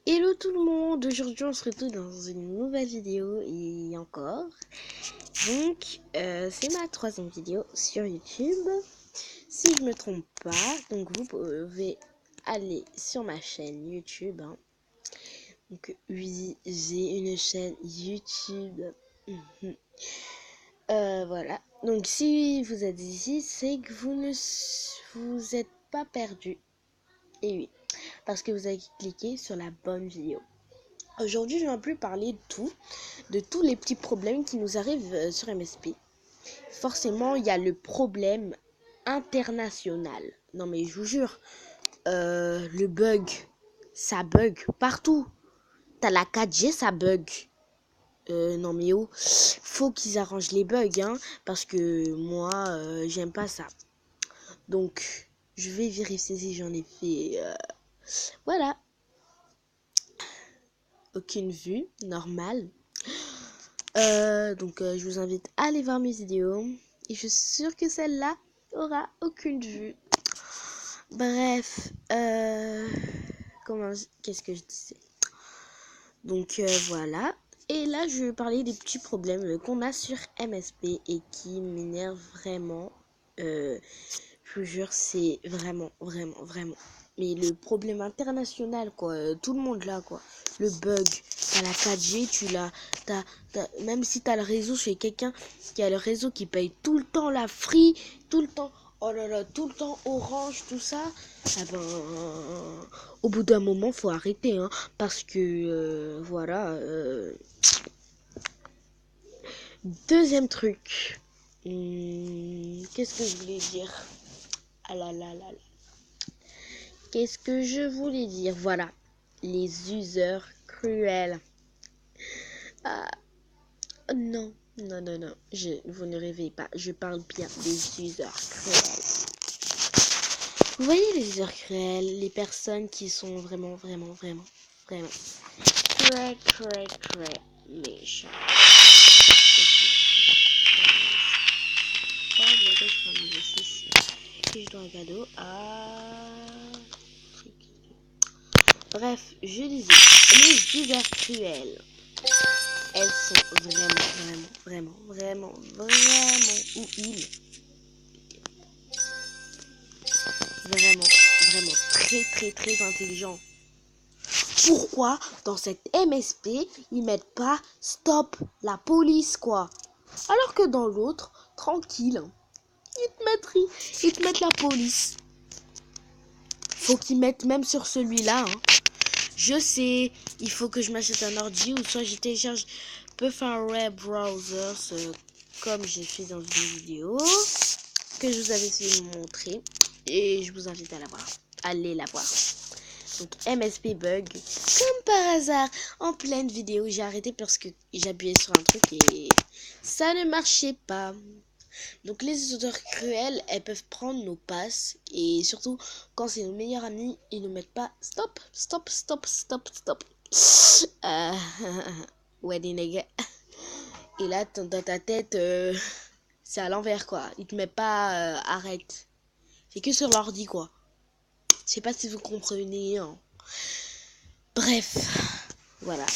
Hello tout le monde, aujourd'hui on se retrouve dans une nouvelle vidéo et encore. Donc c'est ma troisième vidéo sur YouTube, si je me trompe pas. Donc vous pouvez aller sur ma chaîne YouTube. Donc oui, j'ai une chaîne YouTube. Voilà. Donc si vous êtes ici, c'est que vous ne vous êtes pas perdu. Et oui, parce que vous avez cliqué sur la bonne vidéo. Aujourd'hui, je ne vais plus parler de tous les petits problèmes qui nous arrivent sur MSP. Forcément, il y a le problème international. Non mais je vous jure, le bug, ça bug partout. T'as la 4G, ça bug. Non mais oh, faut qu'ils arrangent les bugs, parce que moi, j'aime pas ça. Donc, je vais vérifier si j'en ai fait. Voilà. Aucune vue, normale. Donc je vous invite à aller voir mes vidéos. Et je suis sûre que celle-là aura aucune vue. Bref, qu'est-ce que je disais? Donc voilà. Et là, je vais parler des petits problèmes qu'on a sur MSP et qui m'énervent vraiment. Je vous jure, c'est vraiment. Mais le problème international, quoi. Tout le monde là, quoi. Le bug. T'as la 4G, même si t'as le réseau chez quelqu'un qui a le réseau qui paye tout le temps la free, tout le temps, oh là là, tout le temps Orange, tout ça. Eh ben, au bout d'un moment, faut arrêter, parce que, voilà. Deuxième truc. Qu'est-ce que je voulais dire? Ah là là là là. Qu'est-ce que je voulais dire? Voilà. Les users cruels. Ah, non. Vous ne rêvez pas. Je parle bien des users cruels. Vous voyez les users cruels, les personnes qui sont vraiment très méchants. Si je dois un cadeau Bref, je disais, les users cruels, elles sont vraiment, ou ils, vraiment très intelligents. Pourquoi dans cette MSP ils mettent pas stop la police, quoi? Alors que dans l'autre, tranquille, ils te mettent la police. Faut qu'ils mettent même sur celui-là, Je sais, il faut que je m'achète un ordi ou soit je télécharge un web browser, comme j'ai fait dans une vidéo que je vous avais essayé de montrer et je vous invite à la voir. Allez la voir. Donc MSP bug, comme par hasard, en pleine vidéo, j'ai arrêté parce que j'appuyais sur un truc et ça ne marchait pas. Donc les auteurs cruels, elles peuvent prendre nos passes et surtout quand c'est nos meilleurs amis, ils nous mettent pas stop. Ouais des nègres. Et là dans ta tête, c'est à l'envers, quoi. Ils te mettent pas arrête. C'est que sur l'ordi, quoi. Je sais pas si vous comprenez. Bref, voilà.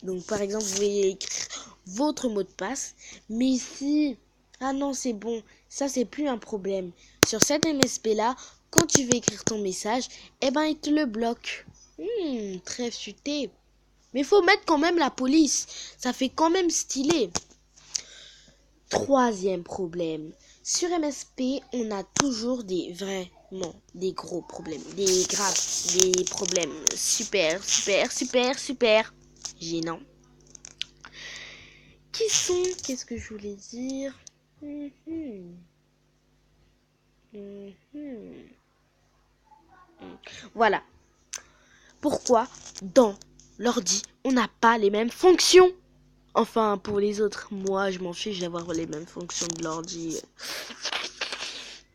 Donc par exemple, vous pouvez écrire votre mot de passe, mais ici, ah non, c'est bon, ça c'est plus un problème. Sur cette MSP là, quand tu veux écrire ton message, eh ben il te le bloque. Très futé. Mais faut mettre quand même la police, ça fait quand même stylé. Troisième problème, sur MSP, on a toujours des gros problèmes, des problèmes super gênants. Qu'est-ce que je voulais dire? Voilà. Pourquoi dans l'ordi, on n'a pas les mêmes fonctions? Enfin, pour les autres, moi, je m'en fiche d'avoir les mêmes fonctions de l'ordi.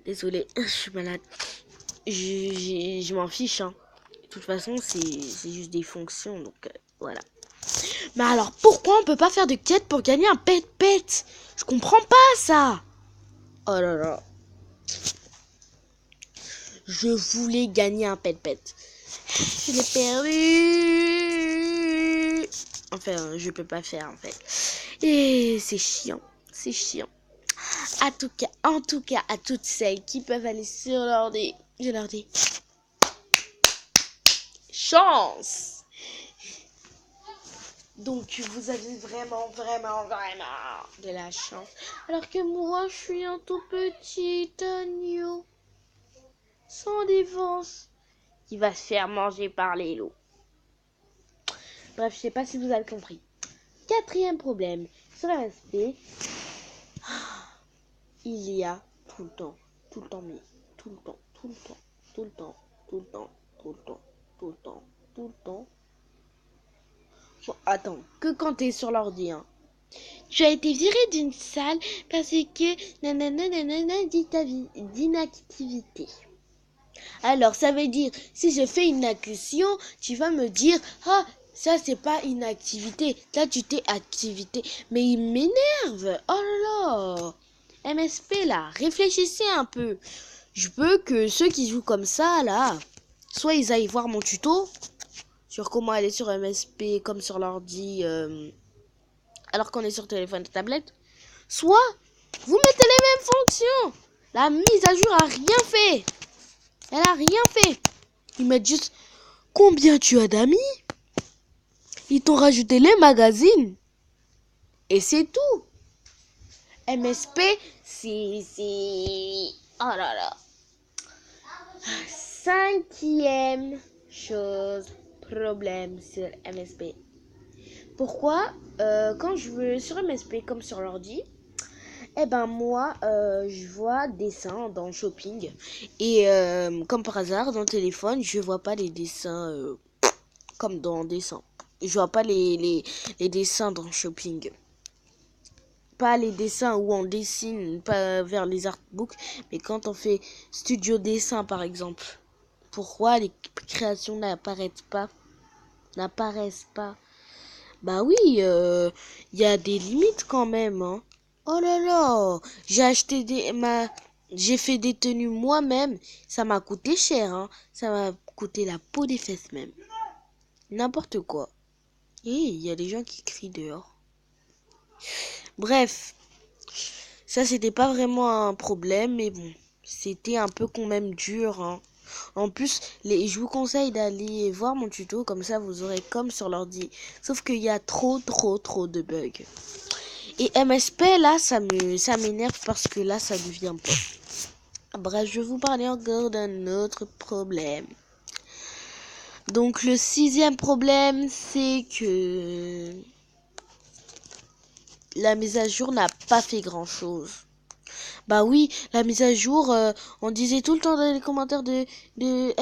Désolée, je suis malade. Je m'en fiche, De toute façon, c'est juste des fonctions, donc voilà. Mais alors, pourquoi on peut pas faire de quête pour gagner un pet? Je comprends pas ça. Oh là là. Je voulais gagner un pet. Je l'ai perdu. Enfin, je peux pas faire en fait. Et c'est chiant. C'est chiant. En tout cas, à toutes celles qui peuvent aller sur l'ordi, je leur dis chance. Donc, vous avez vraiment de la chance. Alors que moi, je suis un tout petit agneau sans défense qui va se faire manger par les loups. Bref, je sais pas si vous avez compris. Quatrième problème, sur MSP, il y a tout le temps, mais tout le temps. Bon, attends, que quand t'es sur l'ordi, hein. Tu as été viré d'une salle parce que nanana d'inactivité. Alors, ça veut dire, si je fais une action, tu vas me dire, ah, ça c'est pas une activité, là tu t'es activité. Mais il m'énerve, oh là là. MSP là, réfléchissez un peu. Je veux que ceux qui jouent comme ça là, soit ils aillent voir mon tuto sur comment aller sur MSP comme sur l'ordi alors qu'on est sur téléphone et tablette, soit vous mettez les mêmes fonctions. La mise à jour a rien fait. Elle a rien fait. Ils mettent juste combien tu as d'amis. Ils t'ont rajouté les magazines. Et c'est tout. MSP, c'est... Oh là là. Cinquième chose, problème sur MSP. Pourquoi quand je veux sur MSP comme sur l'ordi, eh ben moi je vois dessins dans Shopping et comme par hasard dans le téléphone je vois pas les dessins comme dans dessin. Je vois pas les dessins dans Shopping. Pas les dessins où on dessine, pas vers les artbooks, mais quand on fait studio dessin par exemple. Pourquoi les créations n'apparaissent pas? Bah oui, y a des limites quand même, hein. Oh là là, j'ai fait des tenues moi-même, ça m'a coûté cher, hein. Ça m'a coûté la peau des fesses même. N'importe quoi. Et il y a des gens qui crient dehors. Bref, ça c'était pas vraiment un problème, mais bon, c'était un peu quand même dur, hein. En plus, je vous conseille d'aller voir mon tuto, comme ça vous aurez comme sur l'ordi. Sauf qu'il y a trop de bugs. Et MSP, là, ça m'énerve parce que là, ça ne vient pas. Bref, je vais vous parler encore d'un autre problème. Donc, le sixième problème, c'est que la mise à jour n'a pas fait grand-chose. Bah oui, la mise à jour, on disait tout le temps dans les commentaires de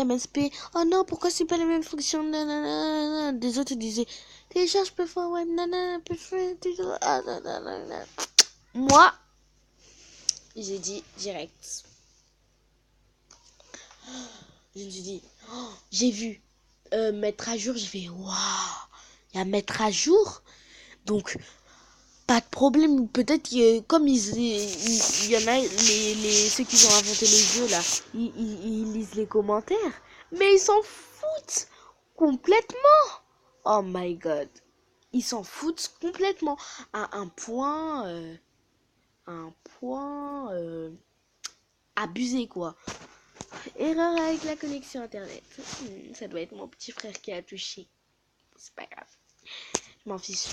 MSP, oh non, pourquoi c'est pas les mêmes fonctions, nanana. Des autres disaient, télécharge Perform Web, nanana, Moi, j'ai dit direct. Je me suis dit, oh, j'ai vu mettre à jour, j'ai fait, waouh, il y a mettre à jour, donc pas de problème. Peut-être que comme il y en a ceux qui ont inventé les jeux là, ils lisent les commentaires, mais ils s'en foutent complètement. Oh my god, ils s'en foutent complètement à un point abusé quoi. Erreur avec la connexion internet. Ça doit être mon petit frère qui a touché. C'est pas grave, je m'en fiche.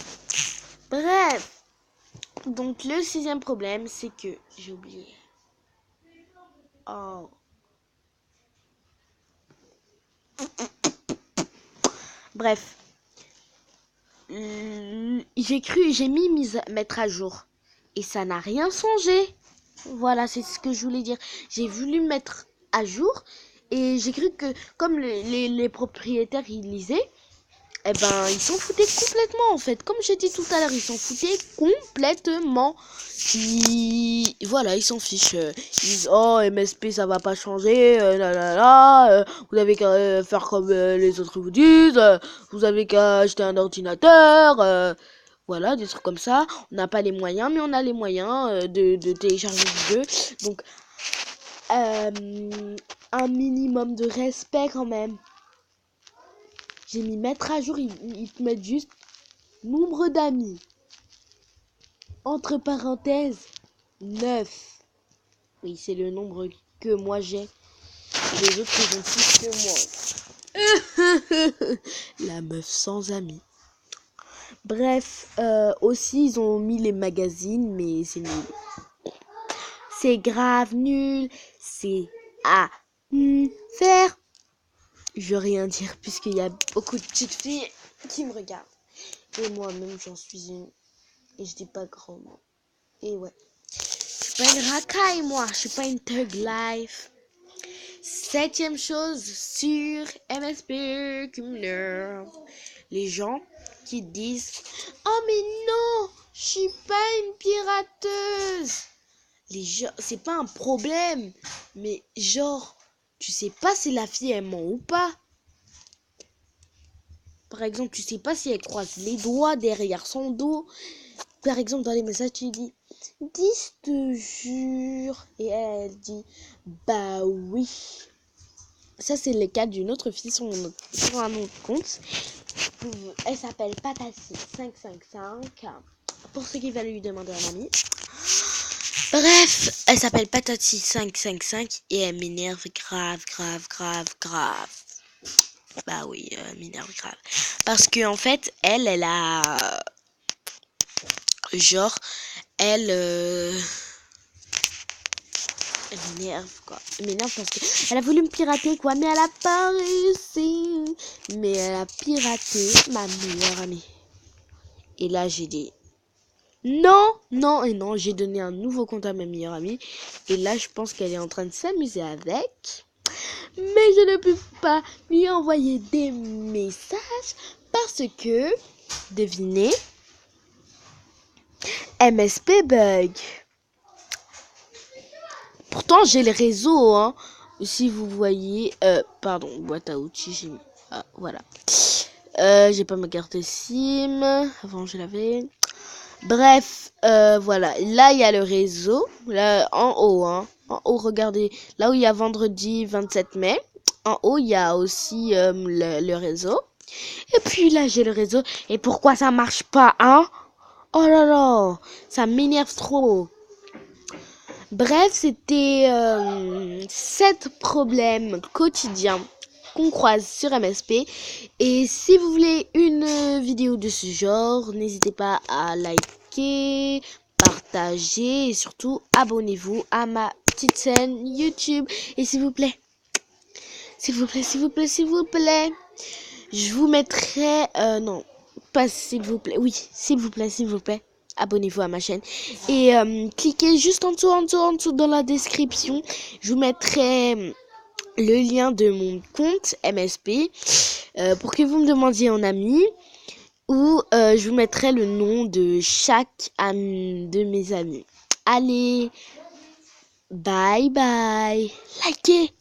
Bref. Donc le sixième problème, c'est que j'ai oublié. Oh. Bref. J'ai mis mettre à jour. Et ça n'a rien changé. Voilà, c'est ce que je voulais dire. J'ai voulu mettre à jour. Et j'ai cru que comme les propriétaires, ils lisaient, eh ben, ils s'en foutaient complètement, en fait. Comme j'ai dit tout à l'heure, ils s'en foutaient complètement. Voilà, ils s'en fichent. Ils disent, oh, MSP, ça va pas changer, vous avez qu'à faire comme les autres vous disent, vous avez qu'à acheter un ordinateur, voilà, des trucs comme ça. On n'a pas les moyens, mais on a les moyens de télécharger le jeu. Donc, un minimum de respect quand même. J'ai mis mettre à jour, ils te mettent juste nombre d'amis. Entre parenthèses, 9. Oui, c'est le nombre que moi j'ai. Les autres, ils ont plus que moi. La meuf sans amis. Bref, aussi, ils ont mis les magazines, mais c'est nul. C'est grave nul. C'est à faire. Je veux rien dire, puisqu'il y a beaucoup de petites filles qui me regardent. Et moi-même, j'en suis une. Et je dis pas grand mot. Et ouais. Je suis pas une racaille, moi. Je suis pas une thug life. 7e chose sur MSP qui m'énerve. Les gens qui disent « Oh mais non, je suis pas une pirateuse !» Les gens, c'est pas un problème. Mais genre, tu sais pas si la fille elle ment ou pas. Par exemple, tu sais pas si elle croise les doigts derrière son dos. Par exemple, dans les messages, tu dis « Dis, je te jure !» Et elle dit « Bah oui !» Ça, c'est le cas d'une autre fille sur un autre compte. Elle s'appelle Patati555. Pour ceux qui veulent lui demander un ami. Bref, elle s'appelle Patati555 et elle m'énerve grave. Bah oui, elle m'énerve grave. Parce que en fait, elle a... Genre, elle m'énerve quoi. Elle m'énerve parce qu'elle a voulu me pirater quoi. Mais elle a pas réussi. Mais elle a piraté ma meilleure amie. Et là, j'ai dit... Non, j'ai donné un nouveau compte à ma meilleure amie. Et là, je pense qu'elle est en train de s'amuser avec. Mais je ne peux pas lui envoyer des messages parce que, devinez, MSP bug. Pourtant, j'ai le réseau, hein. Si vous voyez, pardon, boîte à outils, j'ai mis. Ah, voilà. J'ai pas ma carte SIM. Avant, je l'avais. Bref, voilà. Là, il y a le réseau. Là, en haut, hein. En haut, regardez. Là où il y a vendredi 27 mai. En haut, il y a aussi le réseau. Et puis là, j'ai le réseau. Et pourquoi ça marche pas, hein? Oh là là, ça m'énerve trop. Bref, c'était 7 problèmes quotidiens qu'on croise sur MSP. Et si vous voulez une vidéo de ce genre, n'hésitez pas à liker, partager et surtout abonnez-vous à ma petite chaîne YouTube. Et s'il vous plaît, je vous mettrai... non, pas s'il vous plaît. Oui, s'il vous plaît. Abonnez-vous à ma chaîne. Et cliquez juste en dessous dans la description. Je vous mettrai le lien de mon compte MSP pour que vous me demandiez en ami. Ou je vous mettrai le nom de chaque ami de mes amis. Allez, bye bye. Likez.